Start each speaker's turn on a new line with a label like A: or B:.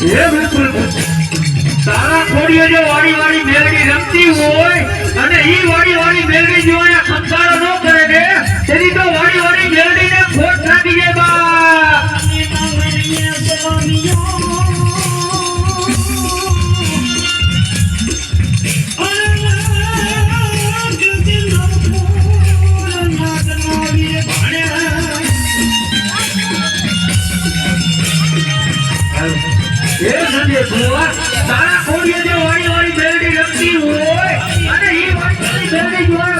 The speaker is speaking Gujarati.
A: એ બિલકુલ તારા ખોડીએ જો વાડી વાડી મેલડી રમતી હોય અને ઈ વાડી વાડી મેલડી જો અહીંયા ખંભાળો ન કરે ને તેની તો વાડી વાડી મેલડીને ખોટ લાગી જાય બા એ સંજય ભુવા તારા ખોડીએ જો વાડી વાડી મેલડી રમતી હોય અને ઈ વાડી વાડી મેલડી જો